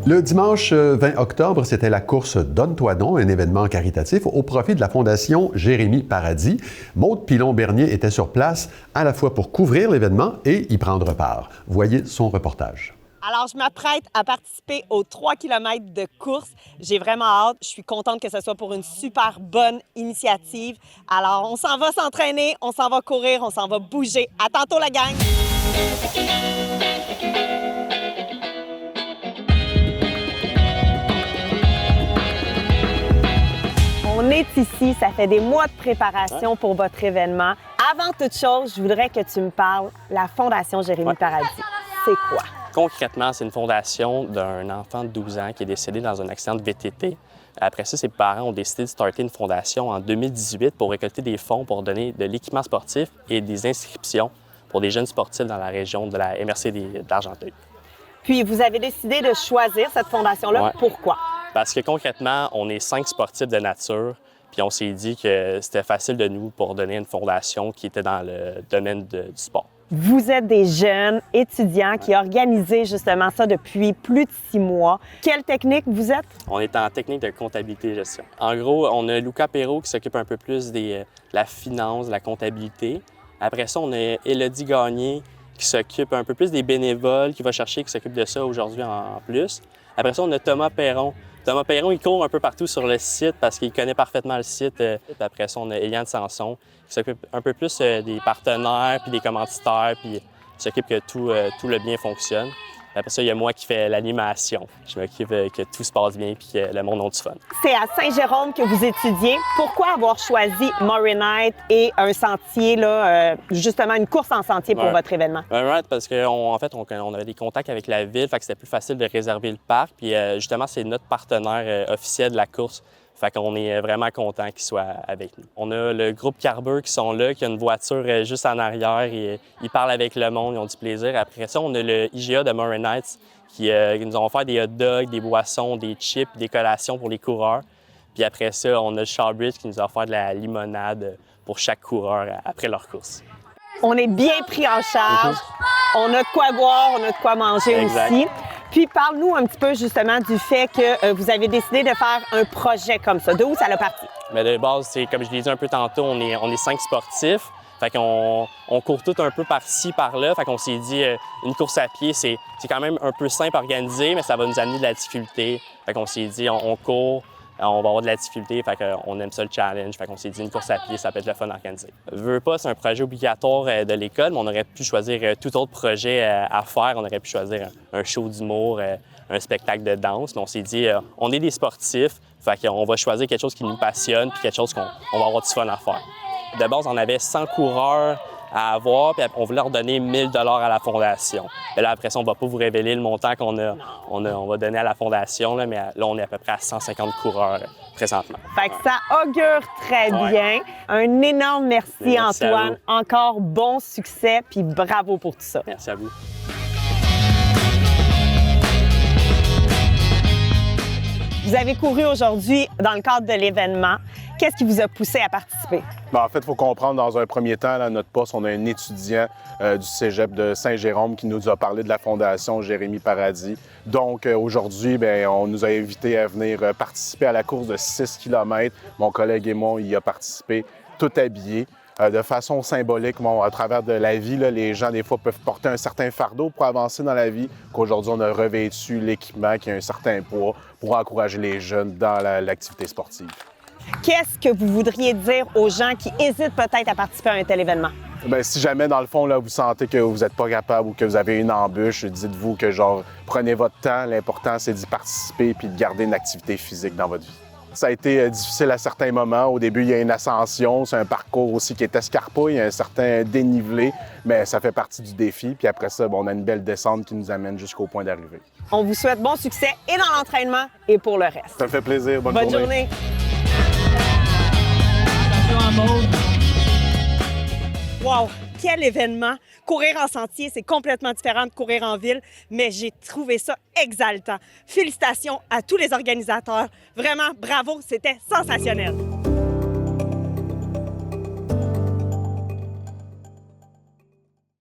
Le dimanche 20 octobre, c'était la course Donne-toi donc, un événement caritatif au profit de la Fondation Jérémy Paradis. Maude Pilon-Bernier était sur place à la fois pour couvrir l'événement et y prendre part. Voyez son reportage. Alors, je m'apprête à participer aux 3 km de course. J'ai vraiment hâte. Je suis contente que ce soit pour une super bonne initiative. Alors, on s'en va s'entraîner, on s'en va courir, on s'en va bouger. À tantôt, la gang! On est ici, ça fait des mois de préparation pour votre événement. Avant toute chose, je voudrais que tu me parles de la Fondation Jérémy Paradis. C'est quoi? Concrètement, c'est une fondation d'un enfant de 12 ans qui est décédé dans un accident de VTT. Après ça, ses parents ont décidé de starter une fondation en 2018 pour récolter des fonds pour donner de l'équipement sportif et des inscriptions pour des jeunes sportifs dans la région de la MRC d'Argenteuil. Puis, vous avez décidé de choisir cette fondation-là. Ouais. Pourquoi? Parce que concrètement, on est 5 sportifs de nature, puis on s'est dit que c'était facile de nous pour donner une fondation qui était dans le domaine du sport. Vous êtes des jeunes étudiants qui organisez justement ça depuis plus de 6 mois. Quelle technique vous êtes? On est en technique de comptabilité et gestion. En gros, on a Luca Perrault qui s'occupe un peu plus de la finance, de la comptabilité. Après ça, on a Élodie Gagné qui s'occupe un peu plus des bénévoles, qui s'occupe de ça aujourd'hui en plus. Après ça, on a Thomas Perron. Thomas Perron, il court un peu partout sur le site parce qu'il connaît parfaitement le site. Après ça, on a Eliane Sanson qui s'occupe un peu plus des partenaires puis des commanditaires puis qui s'occupe que tout le bien fonctionne. Après ça, il y a moi qui fais l'animation. Je m'occupe que tout se passe bien puis que le monde ait du fun. C'est à Saint-Jérôme que vous étudiez. Pourquoi avoir choisi Murray Night et un sentier, justement une course en sentier pour votre événement? Murray Night parce qu'en fait, on avait des contacts avec la ville, fait que c'était plus facile de réserver le parc. Puis justement, c'est notre partenaire officiel de la course. Fait qu'on est vraiment content qu'ils soient avec nous. On a le groupe Carber qui sont là, qui a une voiture juste en arrière et ils parlent avec le monde, ils ont du plaisir. Après ça, on a le IGA de Murray Nights qui nous ont offert des hot dogs, des boissons, des chips, des collations pour les coureurs. Puis après ça, on a le Shawbridge qui nous a offert de la limonade pour chaque coureur après leur course. On est bien pris en charge. On a de quoi boire, on a de quoi manger aussi. Puis, parle-nous un petit peu justement du fait que vous avez décidé de faire un projet comme ça. De où ça a parti? Mais de base, c'est comme je l'ai dit un peu tantôt, on est 5 sportifs. Fait qu'on court tout un peu par-ci, par-là. Fait qu'on s'est dit, une course à pied, c'est quand même un peu simple à organiser, mais ça va nous amener de la difficulté. Fait qu'on s'est dit, on court, on va avoir de la difficulté, fait qu'on aime ça le challenge. Fait qu'on s'est dit, une course à pied, ça peut être le fun à organiser. Veux pas, c'est un projet obligatoire de l'école, mais on aurait pu choisir tout autre projet à faire. On aurait pu choisir un show d'humour, un spectacle de danse. Mais on s'est dit, on est des sportifs, fait qu'on va choisir quelque chose qui nous passionne puis quelque chose qu'on va avoir du fun à faire. De base, on avait 100 coureurs à avoir, puis on voulait leur donner 1 000 $ à la fondation. Et là, après ça, on ne va pas vous révéler le montant qu'on on va donner à la fondation, là, mais là, on est à peu près à 150 coureurs présentement. Fait que ça augure très bien. Un énorme merci Antoine. Encore bon succès, puis bravo pour tout ça. Merci à vous. Vous avez couru aujourd'hui dans le cadre de l'événement. Qu'est-ce qui vous a poussé à participer? Bien, en fait, il faut comprendre, dans un premier temps, à notre poste, on a un étudiant du cégep de Saint-Jérôme qui nous a parlé de la Fondation Jérémy Paradis. Donc, aujourd'hui, bien, on nous a invités à venir participer à la course de 6 km. Mon collègue et moi, y a participé, tout habillé. De façon symbolique, bon, à travers de la vie, là, les gens, des fois, peuvent porter un certain fardeau pour avancer dans la vie, qu'aujourd'hui, on a revêtu l'équipement qui a un certain poids pour encourager les jeunes dans l'activité sportive. Qu'est-ce que vous voudriez dire aux gens qui hésitent peut-être à participer à un tel événement? Bien, si jamais, dans le fond, là, vous sentez que vous n'êtes pas capable ou que vous avez une embûche, dites-vous que, prenez votre temps. L'important, c'est d'y participer puis de garder une activité physique dans votre vie. Ça a été difficile à certains moments. Au début, il y a une ascension. C'est un parcours aussi qui est escarpé. Il y a un certain dénivelé, mais ça fait partie du défi. Puis après ça, on a une belle descente qui nous amène jusqu'au point d'arrivée. On vous souhaite bon succès et dans l'entraînement et pour le reste. Ça me fait plaisir. Bonne journée. Wow! Quel événement! Courir en sentier, c'est complètement différent de courir en ville, mais j'ai trouvé ça exaltant. Félicitations à tous les organisateurs. Vraiment, bravo, c'était sensationnel.